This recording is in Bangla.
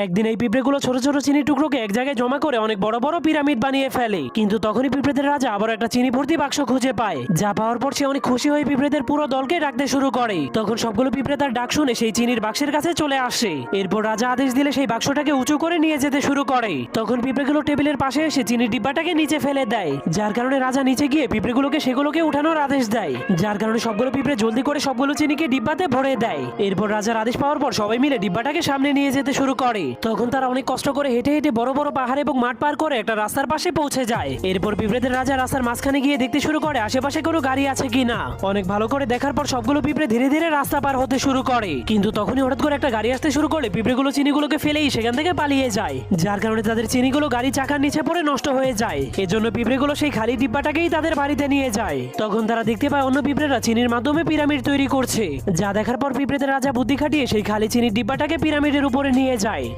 একদিন এই পিঁপড়েগুলো ছোট ছোট চিনি টুকরোকে এক জায়গায় জমা করে অনেক বড় বড় পিরামিড বানিয়ে ফেলে। কিন্তু তখনই পিঁপড়েদের রাজা আবার একটা চিনি ভর্তি বাক্স খুঁজে পায়, যা পাওয়ার পর সে অনেক খুশি হয়ে পিঁপড়েদের পুরো দলকে ডাকতে শুরু করে। তখন সবগুলো পিঁপড়ে তার ডাক শুনে সেই চিনির বাক্সের কাছে চলে আসে। এরপর রাজা আদেশ দিলে সেই বাক্সটাকে উঁচু করে নিয়ে যেতে শুরু করে। তখন পিঁপড়েগুলো টেবিলের পাশে এসে চিনির ডিব্বাটাকে নিচে ফেলে দেয়, যার কারণে রাজা নিচে গিয়ে পিঁপড়েগুলোকে সেগুলোকে উঠানোর আদেশ দেয়, যার কারণে সবগুলো পিঁপড়ে জলদি করে সবগুলো চিনিকে ডিব্বাতে ভরে দেয়। এরপর রাজার আদেশ পাওয়ার পর সবাই মিলে ডিব্বাটাকে সামনে নিয়ে যেতে শুরু করে। তখন তারা অনেক কষ্ট করে হেঁটে হেঁটে বড় বড় পাহাড় এবং মাঠ পার করে একটা রাস্তার পাশে পৌঁছে যায়। এরপর পিঁপড়েদের রাজা রাস্তার মাঝখানে গিয়ে দেখতে শুরু করে আশেপাশে কোনো গাড়ি আছে কিনা। অনেক ভালো করে দেখার পর সবগুলো পিঁপড়ে ধীরে ধীরে রাস্তা পার হতে শুরু করে। কিন্তু তখনই হঠাৎ করে একটা গাড়ি আসতে শুরু করে পিঁপড়েগুলো চিনিগুলোকে ফেলেই সেখান থেকে পালিয়ে যায়, যার কারণে তাদের চিনিগুলো গাড়ি চাকার নিচে পড়ে নষ্ট হয়ে যায়। এজন্য পিঁপড়েগুলো সেই খালি ডিব্বাটাকেই তাদের বাড়িতে নিয়ে যায়। তখন তারা দেখতে পায় অন্য পিঁপড়েরা চিনির মাধ্যমে পিরামিড তৈরি করছে, যা দেখার পর পিঁপড়েদের রাজা বুদ্ধি খাটিয়ে সেই খালি চিনির ডিব্বাটাকে পিরামিডের উপরে নিয়ে যায়।